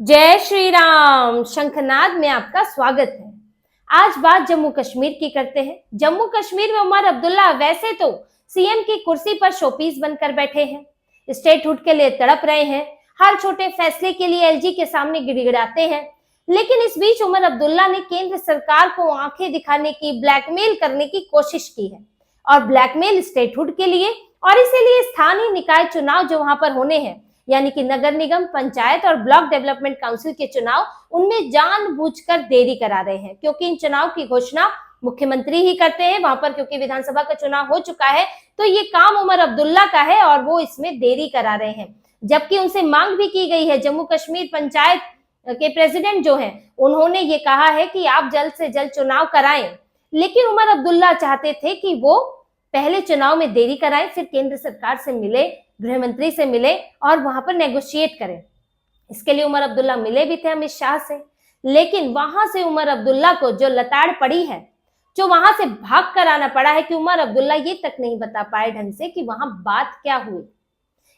जय श्री राम। शंखनाद में आपका स्वागत है। आज बात जम्मू कश्मीर की करते हैं। जम्मू कश्मीर में उमर अब्दुल्ला वैसे तो सीएम की कुर्सी पर शोपीस बनकर बैठे हैं, स्टेटहुड के लिए तड़प रहे हैं, हर छोटे फैसले के लिए एलजी के सामने गिड़गिड़ाते हैं। लेकिन इस बीच उमर अब्दुल्ला ने केंद्र सरकार को आंखें दिखाने की, ब्लैकमेल करने की कोशिश की है। और ब्लैकमेल स्टेटहुड के लिए और इसीलिए स्थानीय निकाय चुनाव जो वहां पर होने हैं, यानी कि नगर निगम, पंचायत और ब्लॉक डेवलपमेंट काउंसिल के चुनाव, उनमें जानबूझकर देरी करा रहे हैं। क्योंकि इन चुनाव की घोषणा मुख्यमंत्री ही करते हैं वहां पर, क्योंकि विधानसभा का चुनाव हो चुका है, तो ये काम उमर अब्दुल्ला का है और वो इसमें देरी करा रहे हैं। जबकि उनसे मांग भी की गई है। जम्मू कश्मीर पंचायत के प्रेसिडेंट जो हैं, उन्होंने ये कहा है कि आप जल्द से जल्द चुनाव कराएं। लेकिन उमर अब्दुल्ला चाहते थे कि वो पहले चुनाव में देरी कराएं, फिर केंद्र सरकार से मिले, गृह मंत्री से मिले और वहां पर नेगोशिएट करें। इसके लिए उमर अब्दुल्ला मिले भी थे अमित शाह से। लेकिन वहां से उमर अब्दुल्ला को जो लताड़ पड़ी है, जो वहां से भाग कर आना पड़ा है, कि उमर अब्दुल्ला ये तक नहीं बता पाए ढंग से कि वहां बात क्या हुई।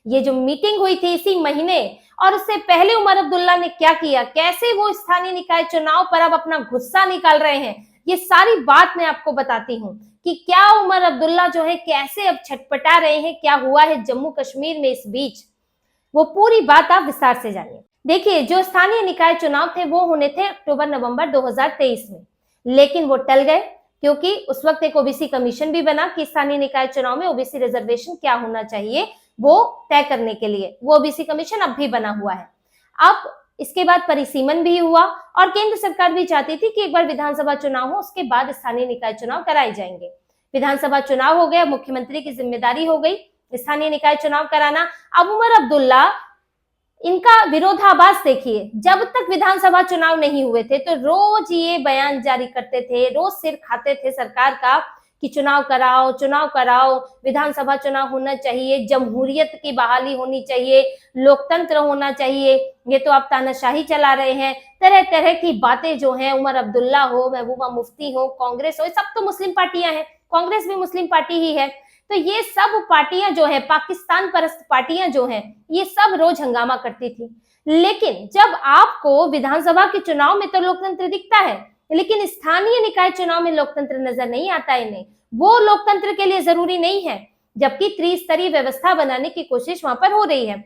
ये जो मीटिंग हुई थी इसी महीने, और उससे पहले उमर अब्दुल्ला ने क्या किया, कैसे वो स्थानीय निकाय चुनाव पर अब अपना गुस्सा निकाल रहे हैं, ये सारी बात मैं आपको बताती हूँ कि क्या उमर अब्दुल्ला जो है कैसे अब छटपटा रहे हैं, क्या हुआ है जम्मू कश्मीर में इस बीच, वो पूरी बात आप विस्तार से जानिए। देखिए, जो स्थानीय निकाय चुनाव थे वो होने थे अक्टूबर-नवंबर 2023 में, लेकिन वो टल गए क्योंकि उस वक्त एक ओबीसी कमीशन भी बना कि स्थानीय निकाय चुनाव में ओबीसी रिजर्वेशन क्या होना चाहिए वो तय करने के लिए। वो ओबीसी कमीशन अब भी बना हुआ है। अब इसके बाद परिसीमन भी हुआ और केंद्र सरकार भी चाहती थी कि एक बार विधानसभा चुनाव हो, उसके बाद स्थानीय निकाय चुनाव कराए जाएंगे। विधानसभा चुनाव हो गया, मुख्यमंत्री की जिम्मेदारी हो गई स्थानीय निकाय चुनाव कराना। अब उमर अब्दुल्ला, इनका विरोधाभास देखिए, जब तक विधानसभा चुनाव नहीं हुए थे तो रोज ये बयान जारी करते थे, रोज सिर खाते थे सरकार का कि चुनाव कराओ, विधानसभा चुनाव होना चाहिए, जमहूरियत की बहाली होनी चाहिए, लोकतंत्र होना चाहिए, ये तो आप तानाशाही चला रहे हैं। तरह तरह की बातें जो हैं, उमर अब्दुल्ला हो, महबूबा मुफ्ती हो, कांग्रेस हो, सब तो मुस्लिम पार्टियां हैं, कांग्रेस भी मुस्लिम पार्टी ही है। तो ये सब पार्टियां जो है, पाकिस्तान परस्त पार्टियां जो हैं, ये सब रोज हंगामा करती थी। लेकिन जब आपको विधानसभा के चुनाव में तो लोकतंत्र दिखता है, लेकिन स्थानीय निकाय चुनाव में लोकतंत्र नजर नहीं आता इन्हें, वो लोकतंत्र के लिए जरूरी नहीं है। जबकि त्रिस्तरीय व्यवस्था बनाने की कोशिश वहां पर हो रही है,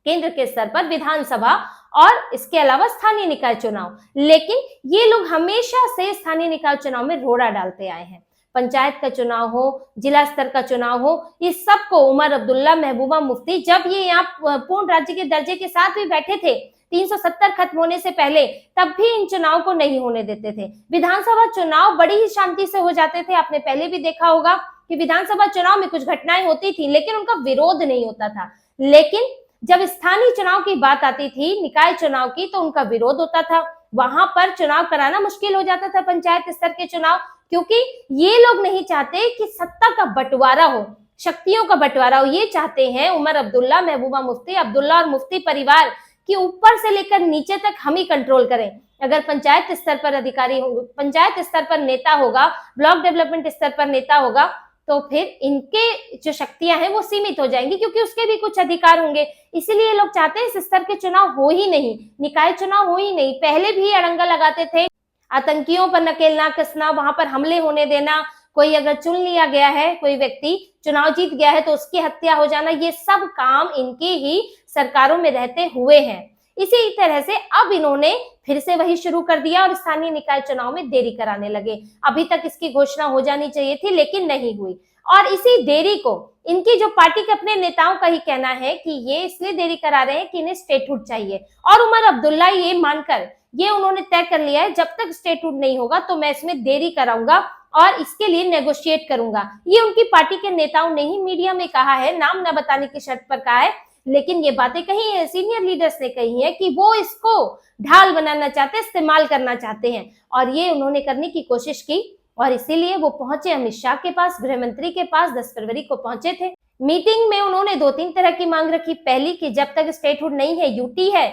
केंद्र के स्तर पर विधानसभा और इसके अलावा स्थानीय निकाय चुनाव। लेकिन ये लोग हमेशा से स्थानीय निकाय चुनाव में रोड़ा डालते आए हैं। पंचायत का चुनाव हो, जिला स्तर का चुनाव हो, इस सब को उमर अब्दुल्ला, महबूबा मुफ्ती, जब ये यहाँ पूर्ण राज्य के दर्जे के साथ भी बैठे थे 370 खत्म होने से पहले, तब भी इन चुनाव को नहीं होने देते थे। विधानसभा चुनाव बड़ी ही शांति से हो जाते थे। आपने पहले भी देखा होगा कि विधानसभा चुनाव में कुछ घटनाएं होती थी लेकिन उनका विरोध नहीं होता था। लेकिन जब स्थानीय चुनाव की बात आती थी, निकाय चुनाव की, तो उनका विरोध होता था। वहां पर चुनाव कराना मुश्किल हो जाता था, पंचायत स्तर के चुनाव, क्योंकि ये लोग नहीं चाहते कि सत्ता का बंटवारा हो, शक्तियों का बंटवारा हो। ये चाहते हैं उमर अब्दुल्ला, महबूबा मुफ्ती, अब्दुल्ला और मुफ्ती परिवार कि ऊपर से लेकर नीचे तक हम ही कंट्रोल करें। अगर पंचायत स्तर पर अधिकारी होंगे, पंचायत स्तर पर नेता होगा, ब्लॉक डेवलपमेंट स्तर पर नेता होगा, तो फिर इनके जो शक्तियां हैं वो सीमित हो जाएंगी, क्योंकि उसके भी कुछ अधिकार होंगे। इसीलिए लोग चाहते हैं इस स्तर के चुनाव हो ही नहीं, निकाय चुनाव हो ही नहीं। पहले भी अड़ंगा लगाते थे, आतंकियों पर नकेल ना कसना, वहां पर हमले होने देना, कोई अगर चुन लिया गया है, कोई व्यक्ति चुनाव जीत गया है तो उसकी हत्या हो जाना, ये सब काम इनके ही सरकारों में रहते हुए हैं। इसी तरह से अब इन्होंने फिर से वही शुरू कर दिया और स्थानीय निकाय चुनाव में देरी कराने लगे। अभी तक इसकी घोषणा हो जानी चाहिए थी लेकिन नहीं हुई। और इसी देरी को इनकी जो पार्टी के अपने नेताओं का ही कहना है कि ये इसलिए देरी करा रहे हैं कि इन्हें स्टेटहुड चाहिए। और उमर अब्दुल्ला ये मानकर, ये उन्होंने तय कर लिया है, जब तक स्टेटहुड नहीं होगा तो मैं इसमें देरी कराऊंगा और इसके लिए नेगोशिएट करूंगा। ये उनकी पार्टी के नेताओं ने ही मीडिया में कहा है, नाम न बताने की शर्त पर कहा है, लेकिन ये बातें कही है, सीनियर लीडर्स ने कही है कि वो इसको ढाल बनाना चाहते, इस्तेमाल करना चाहते हैं। और ये उन्होंने करने की कोशिश की और इसीलिए वो पहुंचे अमित शाह के पास, गृह मंत्री के पास 10 फरवरी को पहुंचे थे। मीटिंग में उन्होंने 2-3 तरह की मांग रखी। पहली कि जब तक स्टेटहुड नहीं है, यूटी है,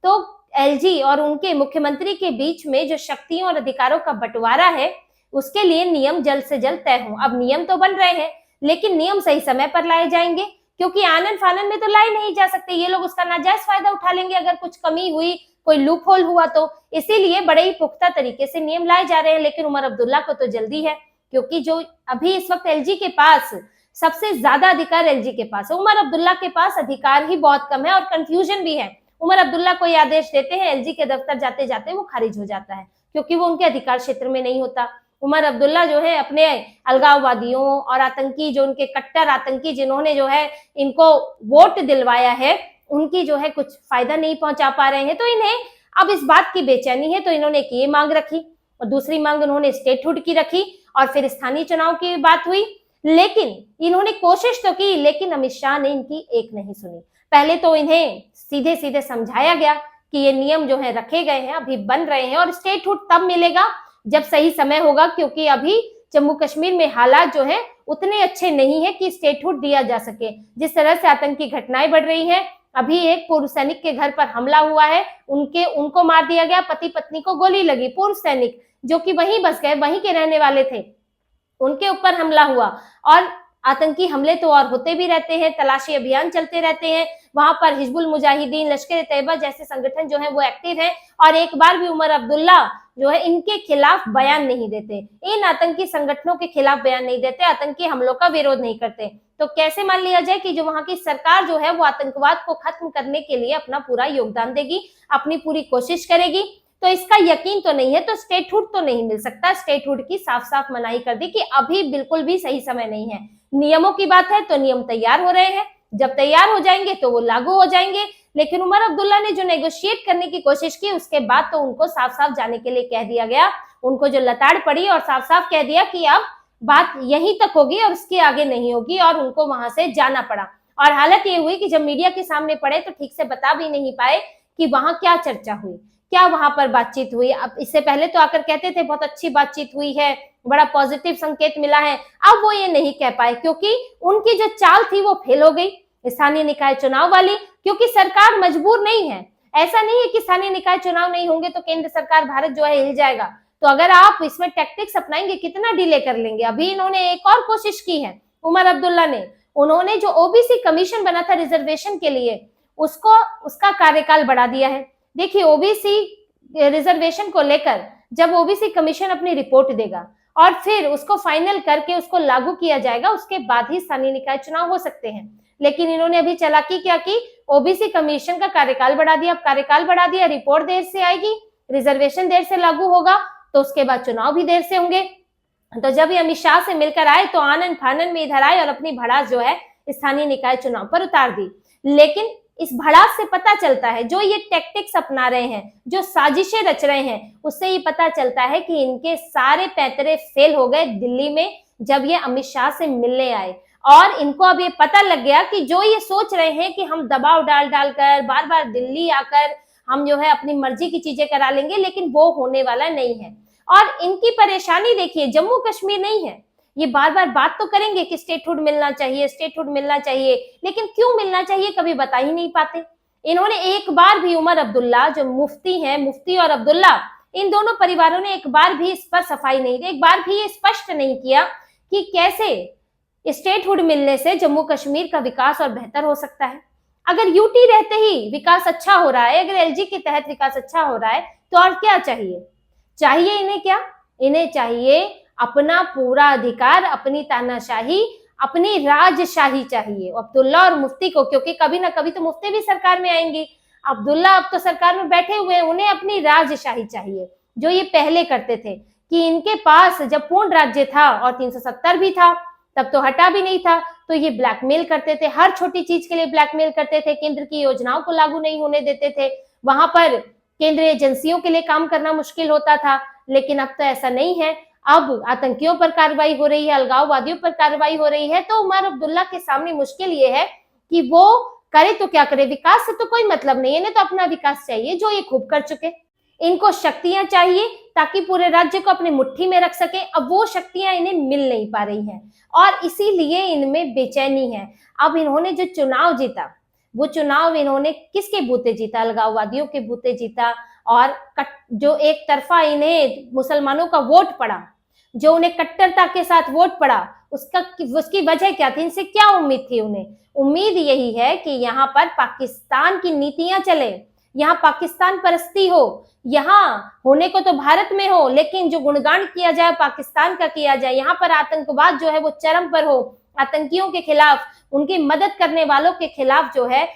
तो एलजी और उनके मुख्यमंत्री के बीच में जो शक्तियों और अधिकारों का बंटवारा है, उसके लिए नियम जल्द से जल्द तय हो। अब नियम तो बन रहे हैं लेकिन नियम सही समय पर लाए जाएंगे, क्योंकि आनन फानन में तो लाई नहीं जा सकते, ये लोग उसका नाजायज फायदा उठा लेंगे अगर कुछ कमी हुई, कोई लूप होल हुआ तो। इसीलिए बड़े ही पुख्ता तरीके से नियम लाए जा रहे हैं। लेकिन उमर अब्दुल्ला को तो जल्दी है, क्योंकि जो अभी इस वक्त एलजी के पास सबसे ज्यादा अधिकार एलजी के पास है, उमर अब्दुल्ला के पास अधिकार ही बहुत कम है और कंफ्यूजन भी है। उमर अब्दुल्ला कोई आदेश देते हैं, एलजी के दफ्तर जाते जाते वो खारिज हो जाता है, क्योंकि वो उनके अधिकार क्षेत्र में नहीं होता। उमर अब्दुल्ला जो है अपने अलगाववादियों और आतंकी, जो उनके कट्टर आतंकी जिन्होंने जो है इनको वोट दिलवाया है, उनकी जो है कुछ फायदा नहीं पहुंचा पा रहे हैं। तो इन्हें अब इस बात की बेचैनी है, तो इन्होंने एक ये मांग रखी और दूसरी मांग उन्होंने स्टेटहुड की रखी और फिर स्थानीय चुनाव की बात हुई। लेकिन इन्होंने कोशिश तो की, लेकिन अमित शाह ने इनकी एक नहीं सुनी। पहले तो इन्हें सीधे सीधे समझाया गया कि ये नियम जो है रखे गए हैं, अभी बन रहे हैं और स्टेटहुड तब मिलेगा जब सही समय होगा, क्योंकि अभी जम्मू कश्मीर में हालात जो है उतने अच्छे नहीं है कि स्टेटहुड दिया जा सके। जिस तरह से आतंकी घटनाएं बढ़ रही हैं, अभी एक पूर्व सैनिक के घर पर हमला हुआ है, उनको मार दिया गया, पति पत्नी को गोली लगी, पूर्व सैनिक जो कि वहीं बस गए, वहीं के रहने वाले थे, उनके ऊपर हमला हुआ। और आतंकी हमले तो और होते भी रहते हैं, तलाशी अभियान चलते रहते हैं, वहां पर हिजबुल मुजाहिदीन, लश्कर तैयबा जैसे संगठन जो है वो एक्टिव है और एक बार भी उमर अब्दुल्ला जो है इनके खिलाफ बयान नहीं देते, इन आतंकी संगठनों के खिलाफ बयान नहीं देते, आतंकी हमलों का विरोध नहीं करते। तो कैसे मान लिया जाए कि जो वहां की सरकार जो है वो आतंकवाद को खत्म करने के लिए अपना पूरा योगदान देगी, अपनी पूरी कोशिश करेगी? तो इसका यकीन तो नहीं है, तो स्टेटहुड तो नहीं मिल सकता। स्टेटहुड की साफ साफ मनाही कर दी कि अभी बिल्कुल भी सही समय नहीं है। नियमों की बात है तो नियम तैयार हो रहे हैं, जब तैयार हो जाएंगे तो वो लागू हो जाएंगे। लेकिन उमर अब्दुल्ला ने जो नेगोशिएट करने की कोशिश की, उसके बाद तो उनको साफ साफ जाने के लिए कह दिया गया, उनको जो लताड़ पड़ी और साफ साफ कह दिया कि अब बात यहीं तक होगी और उसके आगे नहीं होगी, और उनको वहां से जाना पड़ा। और हालत ये हुई कि जब मीडिया के सामने पड़े तो ठीक से बता भी नहीं पाए कि वहां क्या चर्चा हुई, क्या वहां पर बातचीत हुई। अब इससे पहले तो आकर कहते थे बहुत अच्छी बातचीत हुई है, बड़ा पॉजिटिव संकेत मिला है, अब वो ये नहीं कह पाए क्योंकि उनकी जो चाल थी वो फेल हो गई स्थानीय निकाय चुनाव वाली, क्योंकि सरकार मजबूर नहीं है। ऐसा नहीं है कि स्थानीय निकाय चुनाव नहीं होंगे तो केंद्र सरकार भारत जो है हिल जाएगा। तो अगर आप इसमें टैक्टिक्स अपनाएंगे, कितना डिले कर लेंगे। अभी इन्होंने एक और कोशिश की है उमर अब्दुल्ला ने, उन्होंने जो ओबीसी कमीशन बना था रिजर्वेशन के लिए, उसका कार्यकाल बढ़ा दिया है। देखिए, ओबीसी रिजर्वेशन को लेकर जब ओबीसी कमीशन अपनी रिपोर्ट देगा और फिर उसको फाइनल करके उसको लागू किया जाएगा, उसके बाद ही स्थानीय निकाय चुनाव हो सकते हैं। लेकिन इन्होंने अभी चालाकी क्या की, ओबीसी कमीशन का कार्यकाल बढ़ा दिया। अब कार्यकाल बढ़ा दिया, रिपोर्ट देर से आएगी, रिजर्वेशन देर से लागू होगा, तो उसके बाद चुनाव भी देर से होंगे। तो जब ये अमित शाह से मिलकर आए तो आनन फानन में इधर आए और अपनी भड़ास जो है स्थानीय निकाय चुनाव पर उतार दी। लेकिन इस भड़ास से पता चलता है, जो ये टैक्टिक्स अपना रहे हैं, जो साजिशें रच रहे हैं, उससे ये पता चलता है कि इनके सारे पैंतरे फेल हो गए दिल्ली में जब ये अमित शाह से मिलने आए। और इनको अब ये पता लग गया कि जो ये सोच रहे हैं कि हम दबाव डाल डालकर बार बार दिल्ली आकर हम जो है अपनी मर्जी की चीजें करा लेंगे, लेकिन वो होने वाला नहीं है। और इनकी परेशानी देखिए, जम्मू कश्मीर नहीं है, ये बार बार बात तो करेंगे कि स्टेटहुड मिलना चाहिए, स्टेटहुड मिलना चाहिए, लेकिन क्यों मिलना चाहिए कभी बता ही नहीं पाते। इन्होंने एक बार भी, उमर अब्दुल्ला जो मुफ्ती हैं, मुफ्ती और अब्दुल्ला, इन दोनों परिवारों ने एक बार भी इस पर सफाई नहीं दी, एक बार भी ये स्पष्ट नहीं किया कि कैसे स्टेटहुड मिलने से जम्मू कश्मीर का विकास और बेहतर हो सकता है। अगर यूटी रहते ही विकास अच्छा हो रहा है, अगर एलजी के तहत विकास अच्छा हो रहा है, तो और क्या चाहिए? इन्हें क्या, इन्हें चाहिए अपना पूरा अधिकार, अपनी तानाशाही, अपनी राजशाही चाहिए अब्दुल्ला और मुफ्ती को, क्योंकि कभी ना कभी तो मुफ्ती भी सरकार में आएंगी। अब्दुल्ला अब तो सरकार में बैठे हुए हैं, उन्हें अपनी राजशाही चाहिए, जो ये पहले करते थे कि इनके पास जब पूर्ण राज्य था और 370 भी था, तब तो हटा भी नहीं था, तो ये ब्लैकमेल करते थे, हर छोटी चीज के लिए ब्लैकमेल करते थे, केंद्र की योजनाओं को लागू नहीं होने देते थे, वहां पर केंद्रीय एजेंसियों के लिए काम करना मुश्किल होता था। लेकिन अब तो ऐसा नहीं है, अब आतंकियों पर कार्रवाई हो रही है, अलगाववादियों पर कार्रवाई हो रही है। तो उमर अब्दुल्ला के सामने मुश्किल ये है कि वो करे तो क्या करे, विकास से तो कोई मतलब नहीं है, इन्हें तो अपना विकास चाहिए जो ये खूब कर चुके। इनको शक्तियां चाहिए ताकि पूरे राज्य को अपनी मुट्ठी में रख सके, अब वो शक्तियां इन्हें मिल नहीं पा रही हैं और इसीलिए इनमें बेचैनी है। अब इन्होंने जो चुनाव जीता, वो चुनाव इन्होंने किसके बूते जीता? अलगाववादियों के बूते जीता। और जो एक तरफा इन्हें मुसलमानों का वोट पड़ा, जो उन्हें कट्टरता के साथ वोट पड़ा, उसकी वजह क्या थी, इनसे क्या उम्मीद थी उन्हें? उम्मीद यही है कि यहाँ पर पाकिस्तान की नीतियां चले, यहाँ पाकिस्तान परस्ती हो, यहाँ होने को तो भारत में हो लेकिन जो गुणगान किया जाए पाकिस्तान का किया जाए, यहाँ पर आतंकवाद जो है वो चरम पर हो, आतंकियों के खिलाफ, उनकी मदद करने वालों के खिलाफ जो है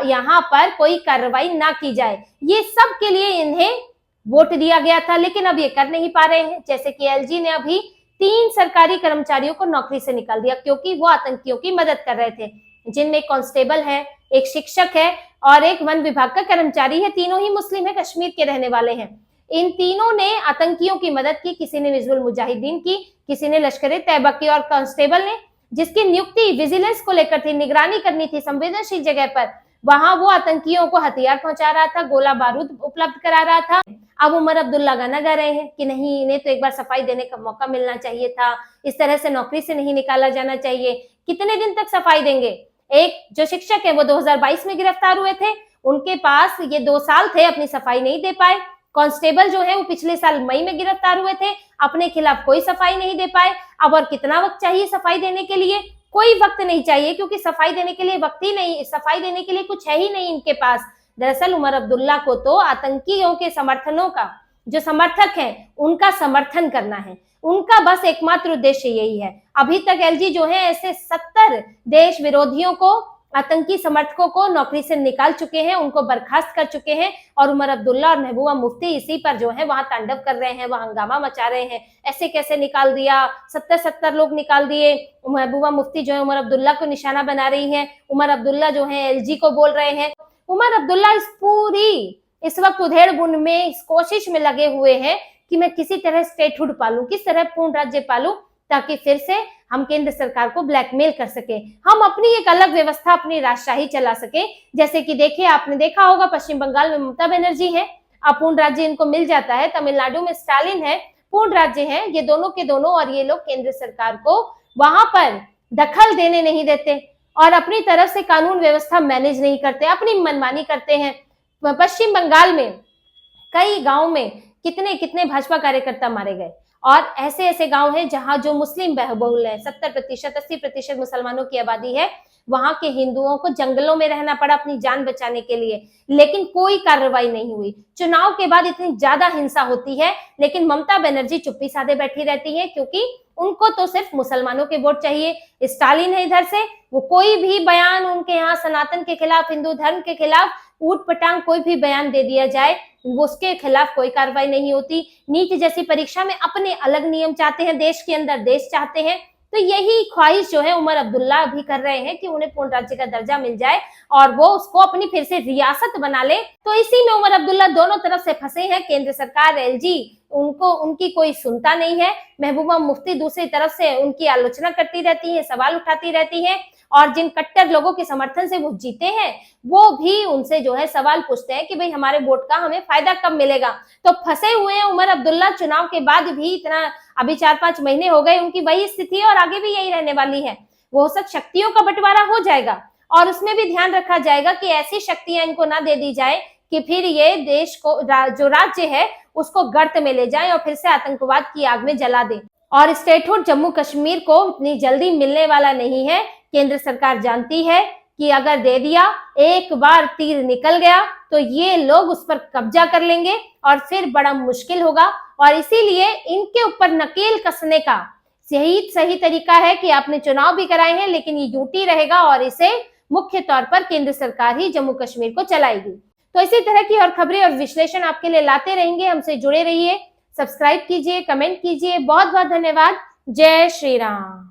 यहाँ पर कोई कार्रवाई ना की जाए। ये सब के लिए इन्हें वोट दिया गया था, लेकिन अब ये कर नहीं पा रहे हैं। जैसे कि एलजी ने अभी 3 सरकारी कर्मचारियों को नौकरी से निकाल दिया क्योंकि वो आतंकियों की मदद कर रहे थे, जिनमें एक कांस्टेबल है, एक शिक्षक है और एक वन विभाग का कर्मचारी है। तीनों ही मुस्लिम है, कश्मीर के रहने वाले हैं। इन तीनों ने आतंकियों की मदद की, किसी ने हिजबुल मुजाहिदीन की, किसी ने लश्कर तैयबा की, और कांस्टेबल ने, जिसकी नियुक्ति विजिलेंस को लेकर थी, निगरानी करनी थी संवेदनशील जगह पर, वहां वो आतंकियों को हथियार पहुंचा रहा था, गोला बारूद उपलब्ध करा रहा था। अब उमर अब्दुल्ला गाना गा रहे हैं कि नहीं, इन्हें तो एक बार सफाई देने का मौका मिलना चाहिए था, इस तरह से नौकरी से नहीं निकाला जाना चाहिए। कितने दिन तक सफाई देंगे? एक जो शिक्षक है वो 2022 में गिरफ्तार हुए थे, उनके पास ये 2 साल थे, अपनी सफाई नहीं दे पाए। कांस्टेबल जो है वो पिछले साल मई में गिरफ्तार हुए थे, अपने खिलाफ कोई सफाई नहीं दे पाए। अब और कितना वक्त चाहिए सफाई देने के लिए? कोई वक्त नहीं चाहिए, क्योंकि सफाई देने के लिए वक्त ही नहीं, सफाई देने के लिए कुछ है ही नहीं इनके पास। दरअसल उमर अब्दुल्ला को तो आतंकियों के समर्थनों का, जो समर्थक हैं उनका समर्थन करना है, उनका बस एकमात्र उद्देश्य यही है। अभी तक एलजी जो है ऐसे 70 देश विरोधियों को, आतंकी समर्थकों को नौकरी से निकाल चुके हैं, उनको बर्खास्त कर चुके हैं, और उमर अब्दुल्ला और महबूबा मुफ्ती इसी पर जो है वहां तांडव कर रहे हैं, वहां हंगामा मचा रहे हैं। ऐसे कैसे निकाल दिया, 70 लोग निकाल दिए। महबूबा मुफ्ती जो है उमर अब्दुल्ला को निशाना बना रही है, उमर अब्दुल्ला जो है एलजी को बोल रहे हैं। उमर अब्दुल्ला इस वक्त उधेड़-बुन में इस कोशिश में लगे हुए हैं कि मैं किसी तरह स्टेटहुड पालूं, किस तरह पूर्ण राज्य पालूं, ताकि फिर से हम केंद्र सरकार को ब्लैकमेल कर सके, हम अपनी एक अलग व्यवस्था, अपनी राजशाही चला सके। जैसे कि देखिए, आपने देखा होगा पश्चिम बंगाल में ममता बनर्जी है, अब पूर्ण राज्य इनको मिल जाता है। तमिलनाडु में स्टालिन है, पूर्ण राज्य है, ये दोनों के दोनों, और ये लोग केंद्र सरकार को वहां पर दखल देने नहीं देते और अपनी तरफ से कानून व्यवस्था मैनेज नहीं करते, अपनी मनमानी करते हैं। पश्चिम बंगाल में कई गांव में कितने कितने भाजपा कार्यकर्ता मारे गए, और ऐसे ऐसे गांव हैं जहां जो मुस्लिम बहुल है, 70% 80% मुसलमानों की आबादी है, वहां के हिंदुओं को जंगलों में रहना पड़ा अपनी जान बचाने के लिए, लेकिन कोई कार्रवाई नहीं हुई। चुनाव के बाद इतनी ज्यादा हिंसा होती है, लेकिन ममता बनर्जी चुप्पी साधे बैठी रहती है, क्योंकि उनको तो सिर्फ मुसलमानों के वोट चाहिए। स्टालिन है इधर से, वो कोई भी बयान उनके यहाँ सनातन के खिलाफ, हिंदू धर्म के खिलाफ, ऊट पटांग कोई भी बयान दे दिया जाए, उसके खिलाफ कोई कार्रवाई नहीं होती। नीट जैसी परीक्षा में अपने अलग नियम चाहते हैं, देश के अंदर देश चाहते हैं। तो यही ख्वाहिश जो है उमर अब्दुल्ला भी कर रहे हैं कि उन्हें पूर्ण राज्य का दर्जा मिल जाए और वो उसको अपनी फिर से रियासत बना ले। तो इसी में उमर अब्दुल्ला दोनों तरफ से फंसे हैं। केंद्र सरकार, एलजी, उनकी कोई सुनता नहीं है। महबूबा मुफ्ती दूसरी तरफ से उनकी आलोचना करती रहती है, सवाल उठाती रहती है, और जिन कट्टर लोगों के समर्थन से वो जीते हैं वो भी उनसे जो है सवाल पूछते हैं कि भाई हमारे वोट का हमें फायदा कब मिलेगा। तो फंसे हुए हैं उमर अब्दुल्ला। चुनाव के बाद भी इतना, अभी 4-5 महीने हो गए, उनकी वही स्थिति है और आगे भी यही रहने वाली है। वो सब शक्तियों का बंटवारा हो जाएगा और उसमें भी ध्यान रखा जाएगा कि ऐसी शक्तियां इनको ना दे दी जाए कि फिर ये देश को, जो राज्य है उसको गर्त में ले जाए और फिर से आतंकवाद की आग में जला दे। और स्टेटहुड जम्मू कश्मीर को इतनी जल्दी मिलने वाला नहीं है। केंद्र सरकार जानती है कि अगर दे दिया, एक बार तीर निकल गया तो ये लोग उस पर कब्जा कर लेंगे और फिर बड़ा मुश्किल होगा। और इसीलिए इनके ऊपर नकेल कसने का सही तरीका है कि आपने चुनाव भी कराए हैं, लेकिन ये यूटी रहेगा और इसे मुख्य तौर पर केंद्र सरकार ही जम्मू कश्मीर को चलाएगी। तो इसी तरह की और खबरें और विश्लेषण आपके लिए लाते रहेंगे। हमसे जुड़े रहिए, सब्सक्राइब कीजिए, कमेंट कीजिए। बहुत बहुत धन्यवाद। जय श्री राम।